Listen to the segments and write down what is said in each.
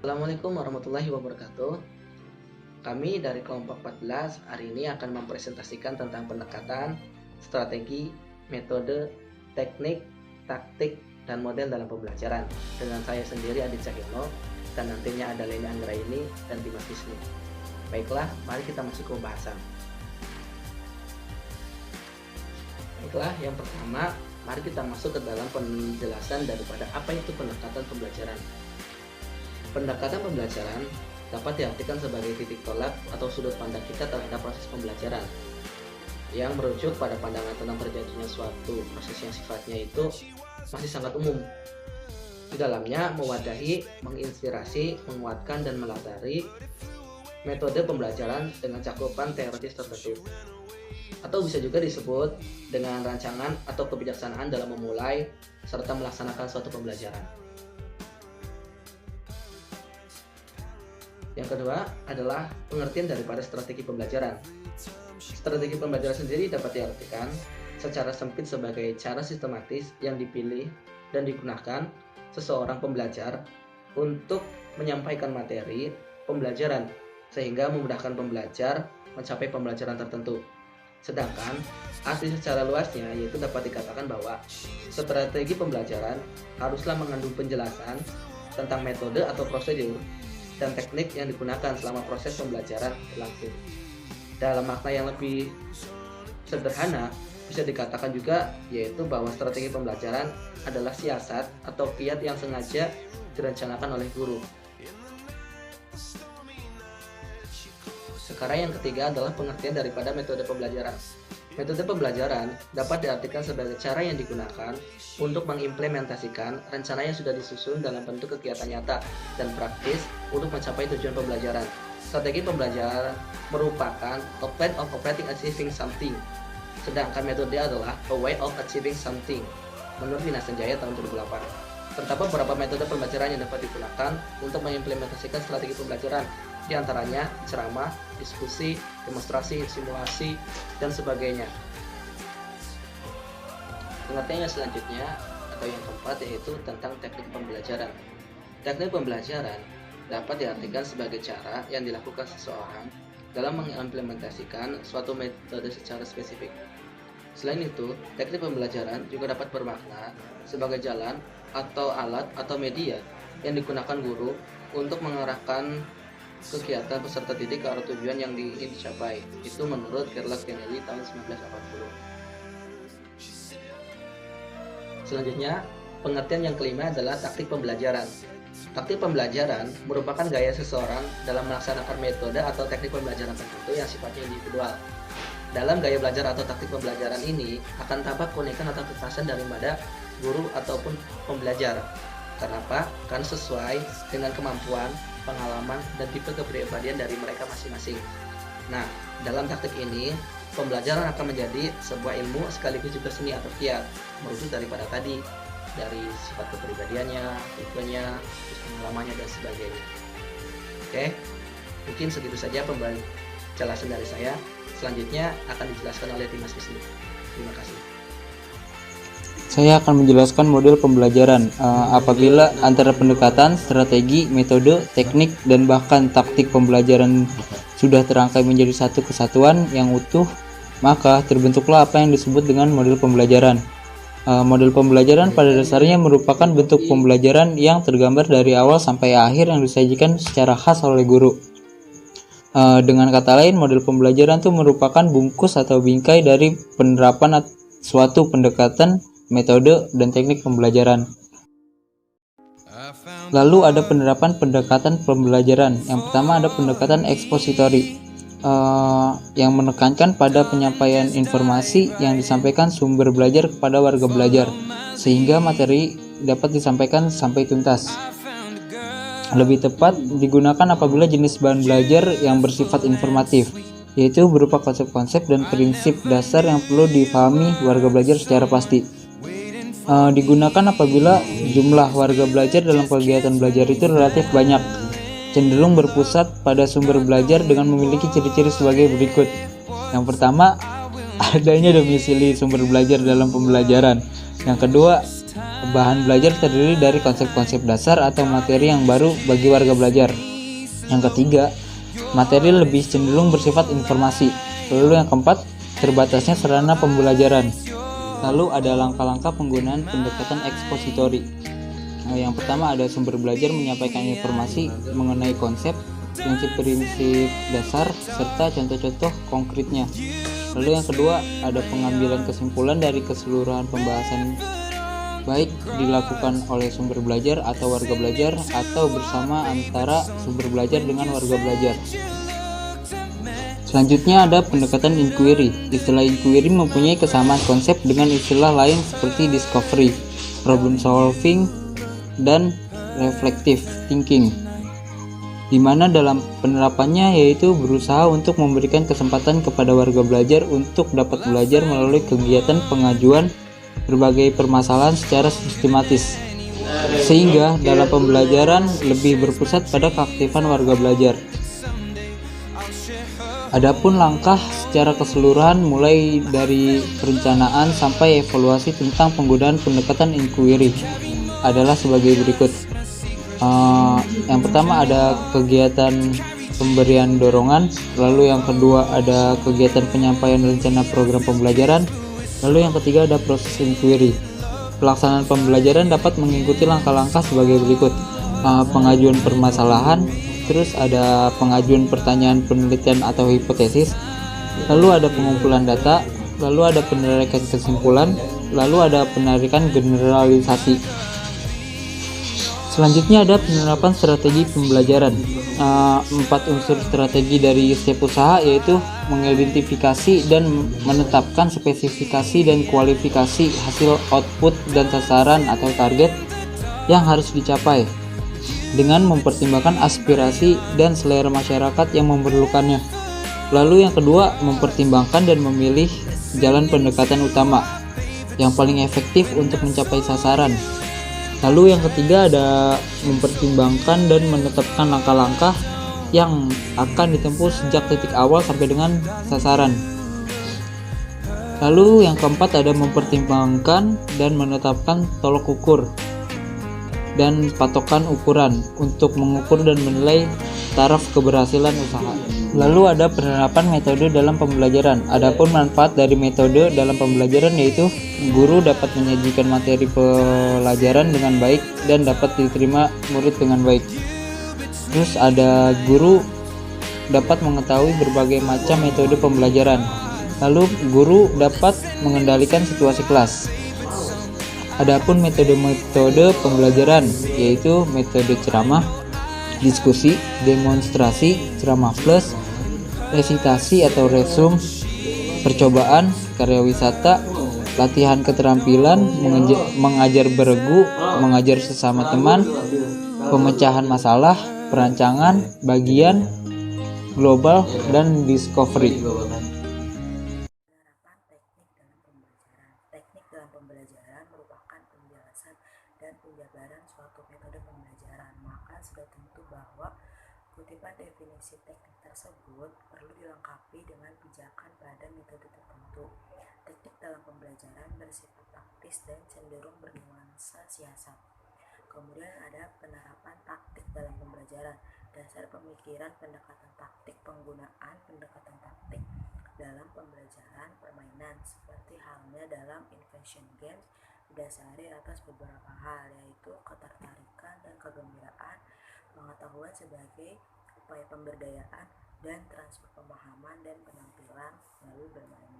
Assalamualaikum warahmatullahi wabarakatuh. Kami dari kelompok 14 hari ini akan mempresentasikan tentang pendekatan, strategi, metode, teknik, taktik, dan model dalam pembelajaran. Dengan saya sendiri Adit Cahyono, dan nantinya ada Leni Anggraini dan Dimas Wisnu. Baiklah, mari kita masuk ke pembahasan. Baiklah, yang pertama, mari kita masuk ke dalam penjelasan daripada apa itu pendekatan pembelajaran. Pendekatan pembelajaran dapat diartikan sebagai titik tolak atau sudut pandang kita terhadap proses pembelajaran yang merujuk pada pandangan tentang terjadinya suatu proses yang sifatnya itu masih sangat umum. Di dalamnya mewadahi, menginspirasi, menguatkan, dan melatari metode pembelajaran dengan cakupan teoritis tertentu, atau bisa juga disebut dengan rancangan atau kebijaksanaan dalam memulai serta melaksanakan suatu pembelajaran. Yang kedua adalah pengertian daripada strategi pembelajaran. Strategi pembelajaran sendiri dapat diartikan secara sempit sebagai cara sistematis yang dipilih dan digunakan seseorang pembelajar untuk menyampaikan materi pembelajaran sehingga memudahkan pembelajar mencapai pembelajaran tertentu. Sedangkan arti secara luasnya yaitu dapat dikatakan bahwa strategi pembelajaran haruslah mengandung penjelasan tentang metode atau prosedur dan teknik yang digunakan selama proses pembelajaran berlangsung. Dalam makna yang lebih sederhana, bisa dikatakan juga yaitu bahwa strategi pembelajaran adalah siasat atau kiat yang sengaja direncanakan oleh guru. Sekarang yang ketiga adalah pengertian daripada metode pembelajaran. Metode pembelajaran dapat diartikan sebagai cara yang digunakan untuk mengimplementasikan rencana yang sudah disusun dalam bentuk kegiatan nyata dan praktis untuk mencapai tujuan pembelajaran. Strategi pembelajaran merupakan a plan of operating achieving something, sedangkan metode adalah a way of achieving something, menurut Dinas Senjaya tahun 2008. Terdapat beberapa metode pembelajaran yang dapat digunakan untuk mengimplementasikan strategi pembelajaran, di antaranya ceramah, diskusi, demonstrasi, simulasi, dan sebagainya. Pengertian yang selanjutnya atau yang keempat yaitu tentang teknik pembelajaran. Teknik pembelajaran dapat diartikan sebagai cara yang dilakukan seseorang dalam mengimplementasikan suatu metode secara spesifik. Selain itu, teknik pembelajaran juga dapat bermakna sebagai jalan atau alat atau media yang digunakan guru untuk mengarahkan kegiatan peserta didik ke arah tujuan yang ingin dicapai. Itu menurut Gerlach Kennedy tahun 1980. Selanjutnya, pengertian yang kelima adalah taktik pembelajaran. Taktik pembelajaran merupakan gaya seseorang dalam melaksanakan metode atau teknik pembelajaran tertentu yang sifatnya individual. Dalam gaya belajar atau taktik pembelajaran ini akan tampak keunikan atau kekhasan daripada guru ataupun pembelajar. Kenapa? Karena sesuai dengan kemampuan, pengalaman, dan tipe kepribadian dari mereka masing-masing. Nah, dalam taktik ini, pembelajaran akan menjadi sebuah ilmu sekaligus juga seni atau kiat, merujuk daripada tadi, dari sifat kepribadiannya, tipenya, pengalamannya, dan sebagainya. Oke, mungkin segitu saja penjelasan dari saya. Selanjutnya akan dijelaskan oleh Dimas Wisnu. Terima kasih. Saya akan menjelaskan model pembelajaran apabila antara pendekatan, strategi, metode, teknik, dan bahkan taktik pembelajaran sudah terangkai menjadi satu kesatuan yang utuh, maka terbentuklah apa yang disebut dengan model pembelajaran. Model pembelajaran pada dasarnya merupakan bentuk pembelajaran yang tergambar dari awal sampai akhir yang disajikan secara khas oleh guru. Dengan kata lain, model pembelajaran itu merupakan bungkus atau bingkai dari penerapan suatu pendekatan, metode, dan teknik pembelajaran. Lalu ada penerapan pendekatan pembelajaran. Yang pertama ada pendekatan ekspositori, yang menekankan pada penyampaian informasi yang disampaikan sumber belajar kepada warga belajar, sehingga materi dapat disampaikan sampai tuntas. Lebih tepat, digunakan apabila jenis bahan belajar yang bersifat informatif, yaitu berupa konsep-konsep dan prinsip dasar yang perlu dipahami warga belajar secara pasti. Digunakan apabila jumlah warga belajar dalam kegiatan belajar itu relatif banyak, cenderung berpusat pada sumber belajar dengan memiliki ciri-ciri sebagai berikut. Yang pertama, adanya domisili sumber belajar dalam pembelajaran. Yang kedua, Bahan belajar terdiri dari konsep-konsep dasar atau materi yang baru bagi warga belajar. Yang ketiga, materi lebih cenderung bersifat informasi. Lalu yang keempat, terbatasnya sarana pembelajaran. Lalu ada langkah-langkah penggunaan pendekatan ekspositori. Yang pertama ada sumber belajar menyampaikan informasi mengenai konsep, prinsip-prinsip dasar, serta contoh-contoh konkretnya. Lalu yang kedua ada pengambilan kesimpulan dari keseluruhan pembahasan, baik dilakukan oleh sumber belajar atau warga belajar atau bersama antara sumber belajar dengan warga belajar. Selanjutnya ada pendekatan inquiry. Istilah inquiry mempunyai kesamaan konsep dengan istilah lain seperti discovery, problem solving, dan reflective thinking, di mana dalam penerapannya yaitu berusaha untuk memberikan kesempatan kepada warga belajar untuk dapat belajar melalui kegiatan pengajuan berbagai permasalahan secara sistematis, sehingga dalam pembelajaran lebih berpusat pada keaktifan warga belajar. Adapun langkah secara keseluruhan mulai dari perencanaan sampai evaluasi tentang penggunaan pendekatan inquiry adalah sebagai berikut. Yang pertama ada kegiatan pemberian dorongan, lalu yang kedua ada kegiatan penyampaian rencana program pembelajaran, lalu yang ketiga ada proses inquiry. Pelaksanaan pembelajaran dapat mengikuti langkah-langkah sebagai berikut. Pengajuan permasalahan, terus ada pengajuan pertanyaan penelitian atau hipotesis, lalu ada pengumpulan data, lalu ada penarikan kesimpulan, lalu ada penarikan generalisasi. Selanjutnya ada penerapan strategi pembelajaran. 4 unsur strategi dari setiap usaha yaitu mengidentifikasi dan menetapkan spesifikasi dan kualifikasi hasil output dan sasaran atau target yang harus dicapai dengan mempertimbangkan aspirasi dan selera masyarakat yang memerlukannya. Lalu yang kedua, mempertimbangkan dan memilih jalan pendekatan utama yang paling efektif untuk mencapai sasaran. Lalu yang ketiga ada mempertimbangkan dan menetapkan langkah-langkah yang akan ditempuh sejak titik awal sampai dengan sasaran. Lalu yang keempat ada mempertimbangkan dan menetapkan tolok ukur dan patokan ukuran untuk mengukur dan menilai taraf keberhasilan usaha. Lalu ada penerapan metode dalam pembelajaran. Adapun manfaat dari metode dalam pembelajaran yaitu guru dapat menyajikan materi pelajaran dengan baik dan dapat diterima murid dengan baik. Terus ada guru dapat mengetahui berbagai macam metode pembelajaran. Lalu guru dapat mengendalikan situasi kelas. Adapun metode-metode pembelajaran yaitu metode ceramah, diskusi, demonstrasi, ceramah plus, resitasi atau resum, percobaan, karya wisata, latihan keterampilan, mengajar beregu, mengajar sesama teman, pemecahan masalah, perancangan, bagian, global, dan discovery. Teknik dalam pembelajaran merupakan penjelasan dan penjabaran suatu metode pembelajaran. Maka sudah tentu bahwa kutipan definisi teknik tersebut perlu dilengkapi dengan pijakan pada metode tertentu. Teknik dalam pembelajaran bersifat taktis dan cenderung bernuansa siasat. Kemudian ada penerapan taktik dalam pembelajaran. Dasar pemikiran pendekatan taktik, penggunaan pendekatan taktik dalam pembelajaran permainan seperti halnya dalam invention games didasari atas beberapa hal yaitu ketertarikan dan kegembiraan, pengetahuan sebagai upaya pemberdayaan, dan transfer pemahaman dan penampilan melalui bermain.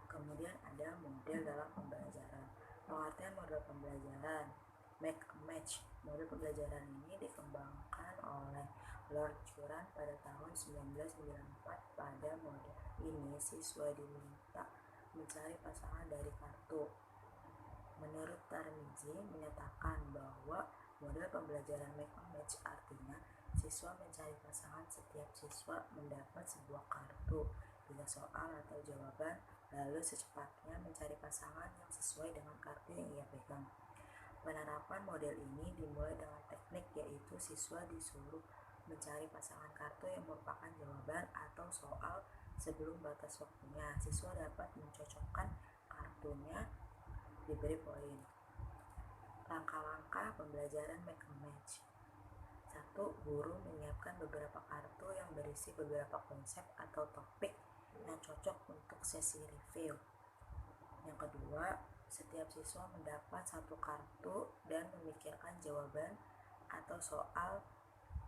Kemudian ada model dalam pembelajaran. Pengertian model pembelajaran make a match. Model pembelajaran ini dikembangkan oleh Lord Juran pada tahun 1994. Pada model ini siswa diminta mencari pasangan dari kartu. Menurut Tarmizi menyatakan bahwa model pembelajaran make a match artinya siswa mencari pasangan, setiap siswa mendapat sebuah kartu, 3 soal atau jawaban, lalu secepatnya mencari pasangan yang sesuai dengan kartu yang ia pegang. Penerapan model ini dimulai dengan teknik yaitu siswa disuruh mencari pasangan kartu yang merupakan jawaban atau soal sebelum batas waktunya. Siswa dapat mencocokkan kartunya, diberi poin. Langkah-langkah pembelajaran make and match. 1. Guru menyiapkan beberapa kartu yang berisi beberapa konsep atau topik yang cocok untuk sesi review. Yang kedua, setiap siswa mendapat satu kartu dan memikirkan jawaban atau soal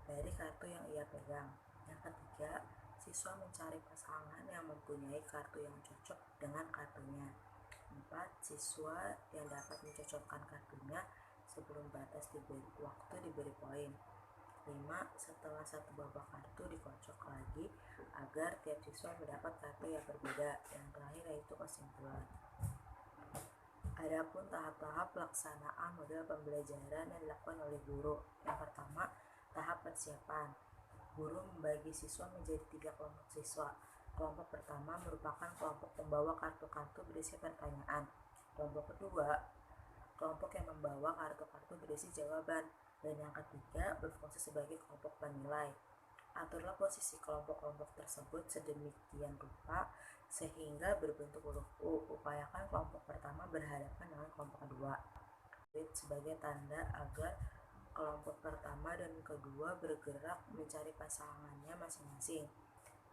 dari kartu yang ia pegang. Yang ketiga, siswa mencari pasangan yang mempunyai kartu yang cocok dengan kartunya. 4. Siswa yang dapat mencocokkan kartunya sebelum batas waktu diberi poin. 5. Setelah satu babak kartu dikocok lagi agar tiap siswa mendapat kartu yang berbeda. Yang terakhir yaitu kesimpulan. Adapun tahap-tahap pelaksanaan model pembelajaran yang dilakukan oleh guru. Yang pertama, tahap persiapan. Guru membagi siswa menjadi 3 kelompok siswa. Kelompok pertama merupakan kelompok pembawa kartu-kartu berisi pertanyaan. Kelompok kedua, kelompok yang membawa kartu-kartu berisi jawaban. Dan yang ketiga, berfungsi sebagai kelompok penilai. Aturlah posisi kelompok-kelompok tersebut sedemikian rupa sehingga berbentuk huruf U. Upayakan kelompok pertama berhadapan dengan kelompok kedua sebagai tanda agar kelompok pertama dan kedua bergerak mencari pasangannya masing-masing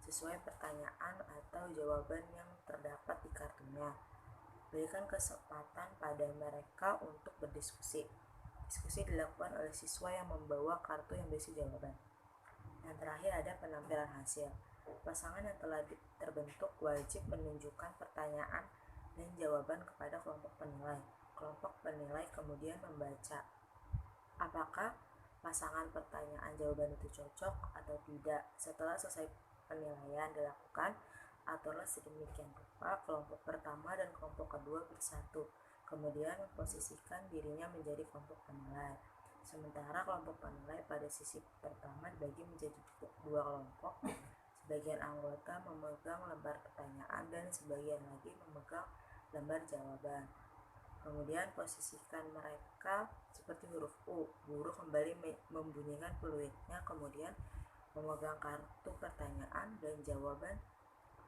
sesuai pertanyaan atau jawaban yang terdapat di kartunya. Berikan kesempatan pada mereka untuk berdiskusi. Diskusi dilakukan oleh siswa yang membawa kartu yang berisi jawaban. Yang terakhir ada penampilan hasil. Pasangan yang telah terbentuk wajib menunjukkan pertanyaan dan jawaban kepada kelompok penilai. Kelompok penilai kemudian membaca apakah pasangan pertanyaan jawaban itu cocok atau tidak. Setelah selesai penilaian dilakukan, aturlah sedemikian rupa kelompok pertama dan kelompok kedua bersatu, kemudian memposisikan dirinya menjadi kelompok penilai. Sementara kelompok penilai pada sisi pertama dibagi menjadi 2 kelompok. Sebagian anggota memegang lembar pertanyaan dan sebagian lagi memegang lembar jawaban. Kemudian posisikan mereka seperti huruf U. Guru kembali membunyikan peluitnya, kemudian memegang kartu pertanyaan dan jawaban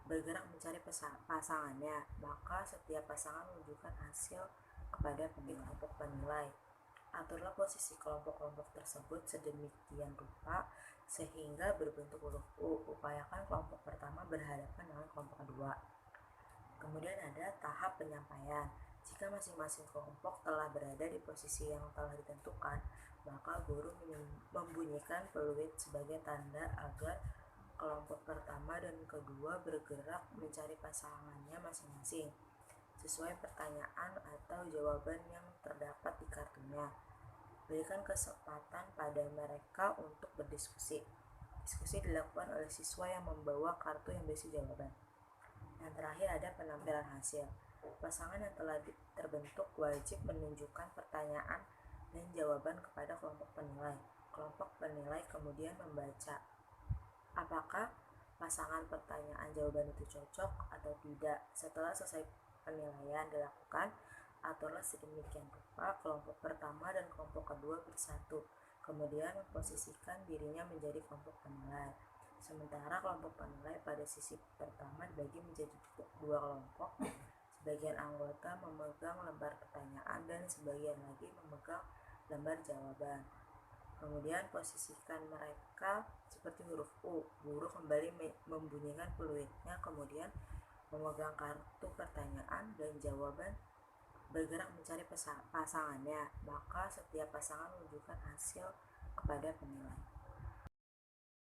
bergerak mencari pasangannya. Maka setiap pasangan menunjukkan hasil kepada kelompok penilai. Aturlah posisi kelompok-kelompok tersebut sedemikian rupa sehingga berbentuk huruf U. Upayakan kelompok pertama berhadapan dengan kelompok kedua. Kemudian ada tahap penyampaian. Jika masing-masing kelompok telah berada di posisi yang telah ditentukan, maka guru membunyikan peluit sebagai tanda agar kelompok pertama dan kedua bergerak mencari pasangannya masing-masing sesuai pertanyaan atau jawaban yang terdapat di kartunya. Berikan kesempatan pada mereka untuk berdiskusi. Diskusi dilakukan oleh siswa yang membawa kartu yang berisi jawaban. Yang terakhir ada penampilan hasil. Pasangan yang telah terbentuk wajib menunjukkan pertanyaan dan jawaban kepada kelompok penilai. Kelompok penilai kemudian membaca apakah pasangan pertanyaan jawaban itu cocok atau tidak. Setelah selesai penilaian dilakukan, aturlah sedemikian rupa kelompok pertama dan kelompok kedua bersatu, kemudian memposisikan dirinya menjadi kelompok penilai. Sementara kelompok penilai pada sisi pertama dibagi menjadi 2 kelompok. Sebagian anggota memegang lembar pertanyaan dan sebagian lagi memegang lembar jawaban. Kemudian posisikan mereka seperti huruf U. Guru kembali membunyikan peluitnya, kemudian memegang kartu pertanyaan dan jawaban bergerak mencari pasangannya. Maka setiap pasangan menunjukkan hasil kepada penilai.